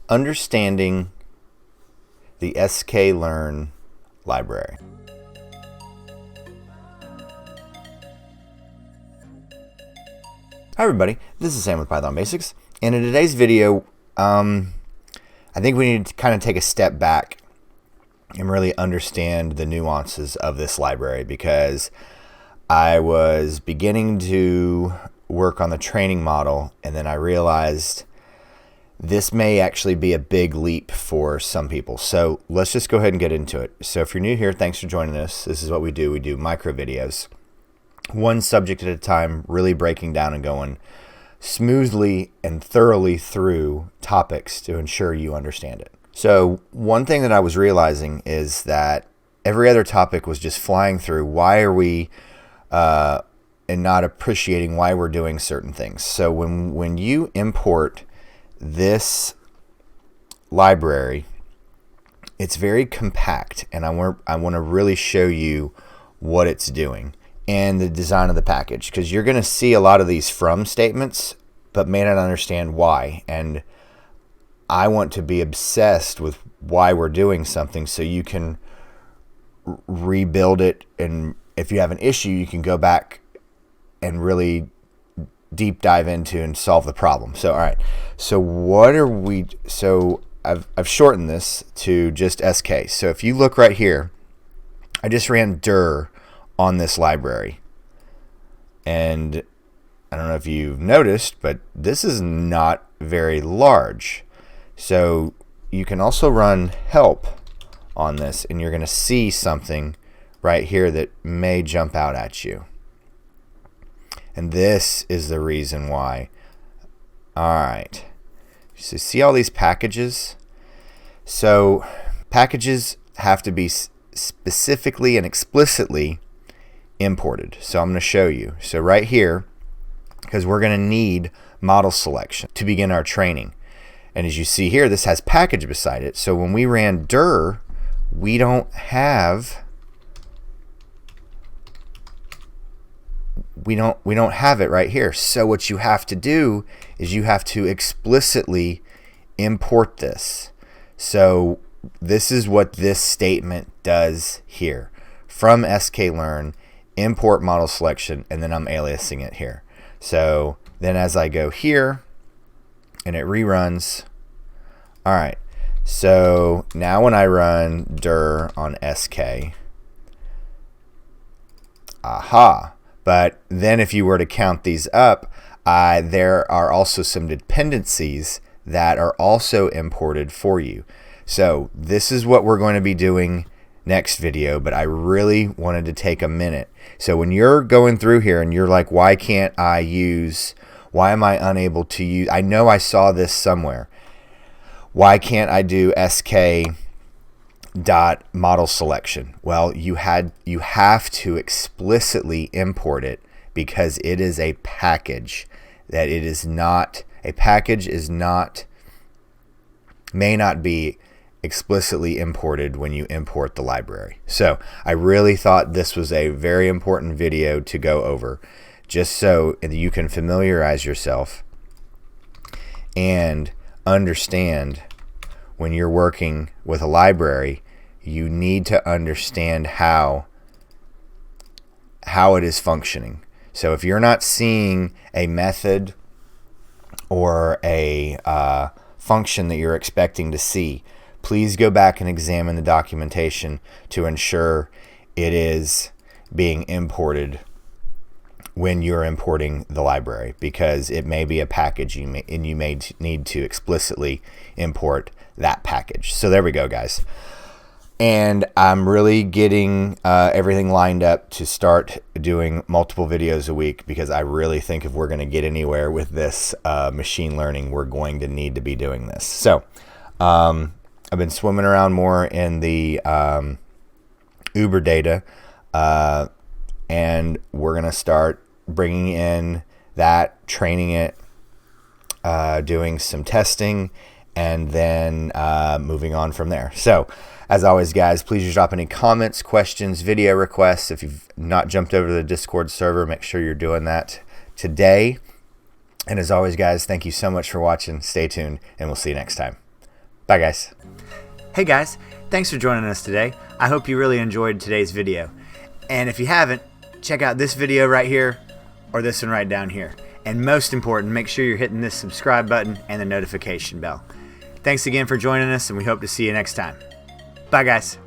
Understanding the sklearn library. Hi everybody, this is Sam with Python Basics, and in today's video I think we need to kind of take a step back and really understand the nuances of this library, because I was beginning to work on the training model and then I realized this may actually be a big leap for some people. So let's just go ahead and get into it. So if you're new here, thanks for joining us. This is what we do. We do micro videos, one subject at a time, really breaking down and going smoothly and thoroughly through topics to ensure you understand it. So one thing that I was realizing is that every other topic was just flying through. Why are we and not appreciating why we're doing certain things? So when you import this library, it's very compact, and I want to really show you what it's doing and the design of the package, because you're going to see a lot of these from statements but may not understand why, and I want to be obsessed with why we're doing something so you can rebuild it, and if you have an issue you can go back and really deep dive into and solve the problem. So all right, so what are we, so I've shortened this to just SK. So if you look right here, I just ran dir on this library, and I don't know if you've noticed, but this is not very large. So you can also run help on this and you're going to see something right here that may jump out at you. And this is the reason why. All right. So see all these packages? So packages have to be specifically and explicitly imported. So I'm going to show you. So right here, because we're going to need model selection to begin our training. And as you see here, this has package beside it. So when we ran dir, we don't have it right here. So what you have to do is you have to explicitly import this. So this is what this statement does here. From sklearn, import model selection, and then I'm aliasing it here. So then as I go here and it reruns, all right, so now when I run dir on sk, aha. But then if you were to count these up, there are also some dependencies that are also imported for you. So this is what we're going to be doing next video, but I really wanted to take a minute. So when you're going through here and you're like, why am I unable to use, I know I saw this somewhere. Why can't I do sk dot model selection? Well, you have to explicitly import it, because it is a package. That it is not a package may not be explicitly imported when you import the library. So I really thought this was a very important video to go over, just so you can familiarize yourself and understand when you're working with a library, you need to understand how it is functioning. So if you're not seeing a method or a function that you're expecting to see, please go back and examine the documentation to ensure it is being imported when you're importing the library, because it may be a package and you may need to explicitly import that package. So there we go, guys. And I'm really getting everything lined up to start doing multiple videos a week, because I really think if we're going to get anywhere with this machine learning, we're going to need to be doing this. So I've been swimming around more in the Uber data, and we're going to start bringing in that, training it, doing some testing, and then moving on from there. So as always, guys, please just drop any comments, questions, video requests. If you've not jumped over to the Discord server, make sure you're doing that today. And as always, guys, thank you so much for watching. Stay tuned, and we'll see you next time. Bye, guys. Hey guys, thanks for joining us today. I hope you really enjoyed today's video. And if you haven't, check out this video right here or this one right down here. And most important, make sure you're hitting this subscribe button and the notification bell. Thanks again for joining us, and we hope to see you next time. Bye guys.